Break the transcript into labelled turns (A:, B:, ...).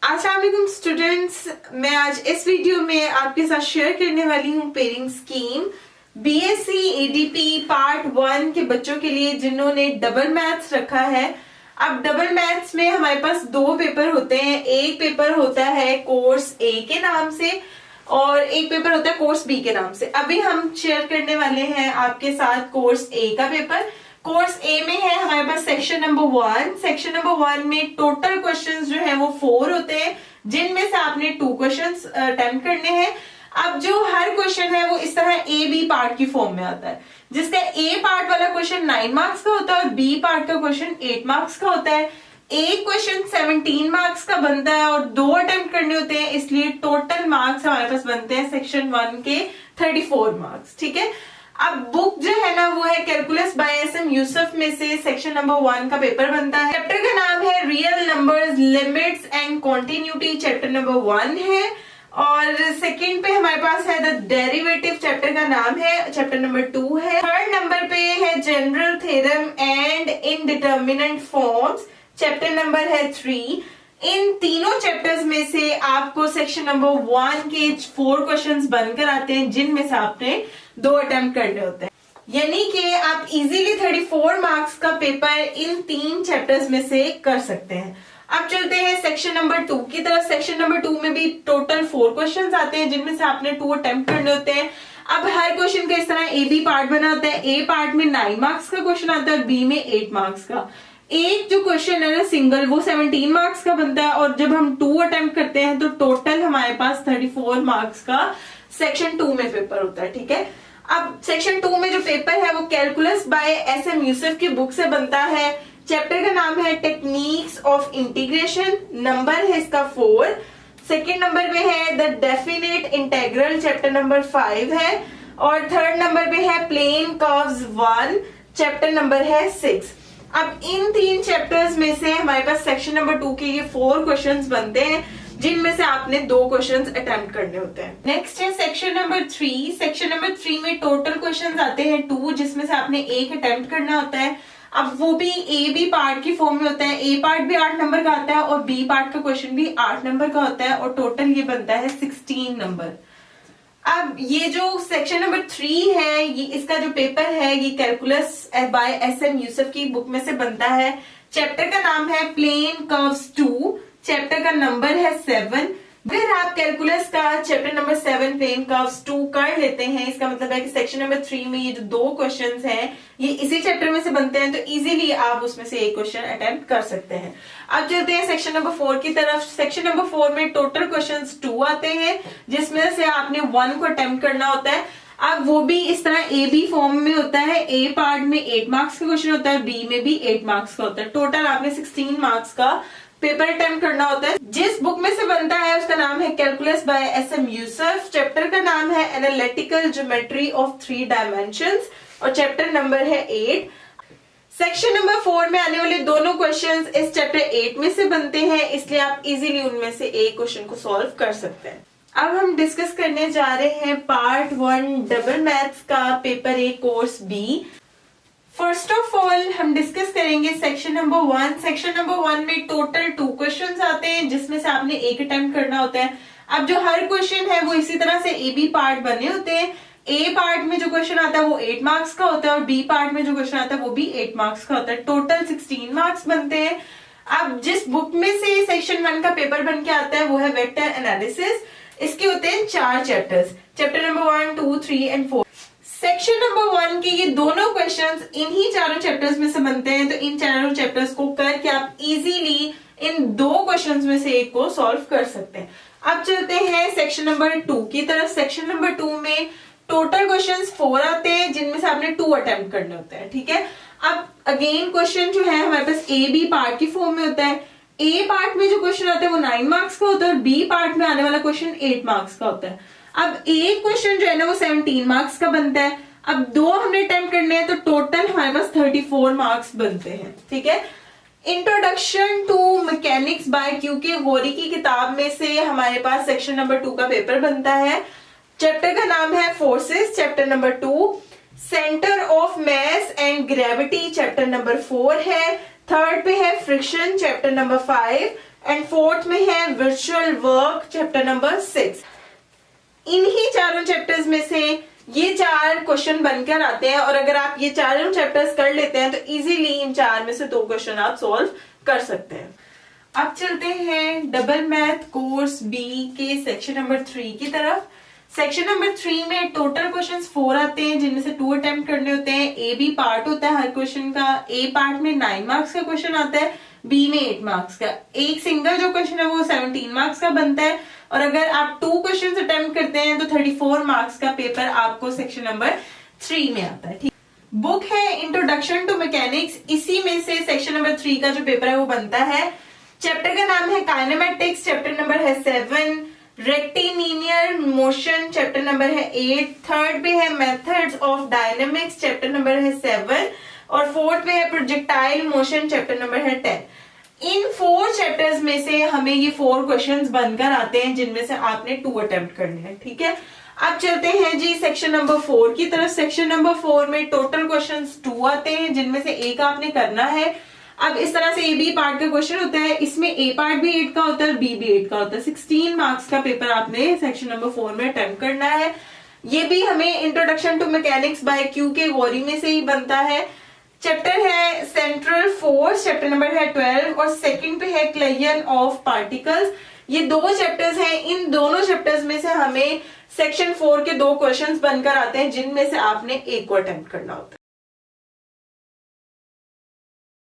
A: अस्सलाम वालेकुम स्टूडेंट्स, मैं आज इस वीडियो में आपके साथ शेयर करने वाली हूँ pairing scheme BSc ADP part 1 के बच्चों के लिए जिन्होंने डबल मैथ्स रखा है। अब डबल मैथ्स में हमारे पास दो पेपर होते हैं। एक पेपर होता है कोर्स ए के नाम से और एक पेपर होता है कोर्स बी के नाम से। अभी हम शेयर करने वाले हैं आपके साथ कोर्स ए का पेपर। कोर्स ए में है हमारे पास सेक्शन नंबर 1। सेक्शन नंबर 1 में टोटल क्वेश्चंस जो है वो 4 होते हैं, जिनमें से आपने 2 क्वेश्चंस अटेम्प्ट करने हैं। अब जो हर क्वेश्चन है वो इस तरह ए बी पार्ट की फॉर्म में आता है, जिसका ए पार्ट वाला क्वेश्चन 9 मार्क्स का होता है और बी पार्ट का क्वेश्चन 8 मार्क्स का होता है। एक क्वेश्चन 17 मार्क्स का बनता है और 2 अटेम्प्ट करने होते हैं, इसलिए टोटल मार्क्स हमारे पास बनते हैं सेक्शन 1 के 34 मार्क्स। ठीक है। अब बुक जो है ना वो है कैलकुलस बाय एसएम यूसुफ में से सेक्शन नंबर 1 का पेपर बनता है। चैप्टर का नाम है real numbers, limits and continuity. Chapter number 1 है। और सेकंड पे हमारे पास है द डेरिवेटिव, चैप्टर का नाम है, चैप्टर नंबर 2 है। थर्ड नंबर पे है general theorem and indeterminate forms, chapter number है 3। इन तीनों चैप्टर्स में से आपको सेक्शन नंबर 1 के 4 क्वेश्चंस बनकर आते हैं, जिनमें से आपने 2 अटेम्प्ट करने होते हैं, यानी कि आप इजीली 34 मार्क्स का पेपर इन 3 चैप्टर्स में से कर सकते हैं। अब चलते हैं सेक्शन नंबर 2 की तरफ। सेक्शन नंबर 2 में भी टोटल 4 क्वेश्चंस आते हैं, जिनमें से आपने 2 अटेम्प्ट करने होते हैं। अब हर क्वेश्चन का इस तरह ए बी पार्ट बना होता है। ए पार्ट में 9 मार्क्स का क्वेश्चन आता है और बी में 8 मार्क्स का। एक जो क्वेश्चन है ना सिंगल, वो 17 मार्क्स का बनता है और जब हम 2 अटेम्प्ट करते हैं तो टोटल हमारे पास 34 मार्क्स का सेक्शन 2 में पेपर होता है। ठीक है। अब सेक्शन 2 में जो पेपर है वो कैलकुलस बाय एसएम यूसुफ की बुक से बनता है। चैप्टर का नाम है टेक्निक्स ऑफ इंटीग्रेशन, नंबर है इसका 4। सेकेंड नंबर पे है the definite integral, chapter number 5 है। और थर्ड नंबर पे है प्लेन कर्व्स 1, चैप्टर नंबर है 6। अब इन 3 चैप्टर्स में से हमारे पास सेक्शन नंबर 2 के ये 4 क्वेश्चंस बनते हैं, जिनमें से आपने 2 क्वेश्चंस अटेम्प्ट करने होते हैं। नेक्स्ट है सेक्शन नंबर 3। सेक्शन नंबर 3 में टोटल क्वेश्चंस आते हैं 2, जिसमें से आपने 1 अटेम्प्ट करना होता है। अब वो भी ए बी पार्ट की फॉर्म में होता है। ए पार्ट भी 8 नंबर का आता है और बी पार्ट का क्वेश्चन भी 8 नंबर का होता है और टोटल ये बनता है 16 नंबर। अब ये जो सेक्शन नंबर 3 है, ये इसका जो पेपर है ये कैलकुलस बाय एसएम यूसुफ की बुक में से बनता है। चैप्टर का नाम है प्लेन कर्व्स 2, चैप्टर का नंबर है 7। अगर आप कैलकुलस का चैप्टर नंबर 7 प्लेन कर्व्स 2 कर लेते हैं, इसका मतलब है कि सेक्शन नंबर 3 में ये जो 2 क्वेश्चंस हैं ये इसी चैप्टर में से बनते हैं, तो इजीली आप उसमें से एक क्वेश्चन अटेम्प्ट कर सकते हैं। अब चलते हैं सेक्शन नंबर 4 की तरफ। सेक्शन नंबर 4 में टोटल क्वेश्चंस 2 आते हैं, जिसमें से आपने 1 को अटेम्प्ट करना होता है। अब वो भी इस तरह ए बी फॉर्म में होता है। ए पार्ट में 8 मार्क्स का क्वेश्चन होता है, बी में भी 8 मार्क्स का होता है। टोटल आपने 16 मार्क्स का पेपर अटेम्प्ट करना होता है। जिस बुक में से बनता है उसका नाम है calculus by SM Yusuf. Chapter का नाम है एनालिटिकल ज्योमेट्री ऑफ 3 डायमेंशंस और चैप्टर नंबर है 8। सेक्शन नंबर 4 में आने वाले दोनों क्वेश्चंस इस चैप्टर 8 में से बनते हैं, इसलिए आप इजीली उनमें से एक क्वेश्चन को सॉल्व कर सकते हैं। अब हम डिस्कस करने जा रहे हैं पार्ट 1 डबल मैथ्स का paper A course B. First of all हम डिस्कस करेंगे सेक्शन नंबर 1। सेक्शन नंबर 1 में टोटल 2 क्वेश्चंस आते हैं, जिसमें से आपने एक अटेम्प्ट करना होता है। अब जो हर क्वेश्चन है वो इसी तरह से ए बी पार्ट बने होते हैं। ए पार्ट में जो क्वेश्चन आता है वो 8 मार्क्स का होता है और बी पार्ट में जो क्वेश्चन आता है वो भी 8 मार्क्स का होता है। टोटल 16 मार्क्स बनते हैं। अब जिस बुक में से सेक्शन 1 का पेपर बन के आता है वो है वेक्टर एनालिसिस। इसके होते हैं 4 chapters, chapter number 1, 2, 3 and 4। Section number 1 के ये दोनों क्वेश्चंस इन्हीं 4 चैप्टर्स में से बनते हैं, तो इन 4 चैप्टर्स को करके आप इजीली इन 2 क्वेश्चंस में से एक को सॉल्व कर सकते हैं। अब चलते हैं सेक्शन नंबर 2 की तरफ। सेक्शन नंबर 2 में टोटल क्वेश्चंस 4 आते हैं, जिनमें से आपने 2 अटेम्प्ट करने होते हैं। ठीक है। अब अगेन क्वेश्चन जो है हमारे पास ए बी पार्ट की फॉर्म में होता है। ए पार्ट में जो क्वेश्चन आता है वो 9 मार्क्स का होता है और बी पार्ट में आने वाला क्वेश्चन 8 मार्क्स का होता है। अब एक क्वेश्चन जो है ना वो 17 मार्क्स का बनता है। अब 2 हमने अटेम्प्ट करने हैं, तो टोटल हमारे पास 34 मार्क्स बनते हैं। ठीक है। इंट्रोडक्शन टू मैकेनिक्स बाय क्यूके गौरी की किताब में से हमारे पास सेक्शन नंबर 2 का पेपर बनता है। चैप्टर का नाम है forces, chapter number 2। Centre of mass and gravity, chapter number 4 है। थर्ड पे है friction chapter number 5 and fourth में है वर्चुअल वर्क चैप्टर नंबर 6। इन्हीं चारों चैप्टर्स में से ये 4 क्वेश्चन बनकर आते हैं और अगर आप ये चारों चैप्टर्स कर लेते हैं तो इजीली इन 4 में से 2 क्वेश्चन आप सॉल्व कर सकते हैं। अब चलते हैं डबल मैथ कोर्स बी के सेक्शन नंबर 3 की तरफ। सेक्शन नंबर 3 में टोटल क्वेश्चंस 4 आते हैं जिनमें से 2 अटेम्प्ट करने होते हैं। ए बी पार्ट होता है हर क्वेश्चन का। ए पार्ट में 9 मार्क्स का क्वेश्चन आता है, बी में 8 मार्क्स का। एक सिंगल जो क्वेश्चन है वो 17 मार्क्स का बनता है और अगर आप 2 क्वेश्चंस अटेम्प्ट करते हैं तो 34 मार्क्स का पेपर आपको सेक्शन नंबर 3 में आता है। ठीक, बुक है इंट्रोडक्शन टू मैकेनिक्स, इसी में से सेक्शन नंबर 3 का जो पेपर है वो बनता है। चैप्टर का नाम है काइनेमेटिक्स, चैप्टर नंबर है 7। रेक्टिलिनियर मोशन चैप्टर नंबर है 8। थर्ड पे है methods of dynamics chapter number है 7 और फोर्थ पे है प्रोजेक्टाइल मोशन चैप्टर नंबर है 10। इन 4 चैप्टर्स में से हमें ये 4 क्वेश्चंस बनकर आते हैं जिनमें से आपने 2 अटेम्प्ट करने हैं। ठीक है, अब चलते हैं जी सेक्शन नंबर 4 की तरफ। सेक्शन नंबर 4 में टोटल क्वेश्चंस 2 आते हैं जिनमें से एक आपने करना है। अब इस तरह से ए बी पार्ट का क्वेश्चन होता है, इसमें ए पार्ट भी 8 का होता है और बी भी 8 का होता है। 16 मार्क्स का पेपर आपने सेक्शन नंबर 4 में अटेम्प्ट करना है। ये भी हमें introduction to mechanics by Q K Gauri में से ही बनता है। चैप्टर है सेंट्रल फोर्स, चैप्टर नंबर है 12 और सेकंड पे है क्लेयन ऑफ पार्टिकल्स। ये 2 चैप्टर्स हैं, इन दोनों चैप्टर्स में से हमें सेक्शन 4 के 2 क्वेश्चंस बनकर आते हैं जिनमें से आपने एक को अटेम्प्ट करना होता है।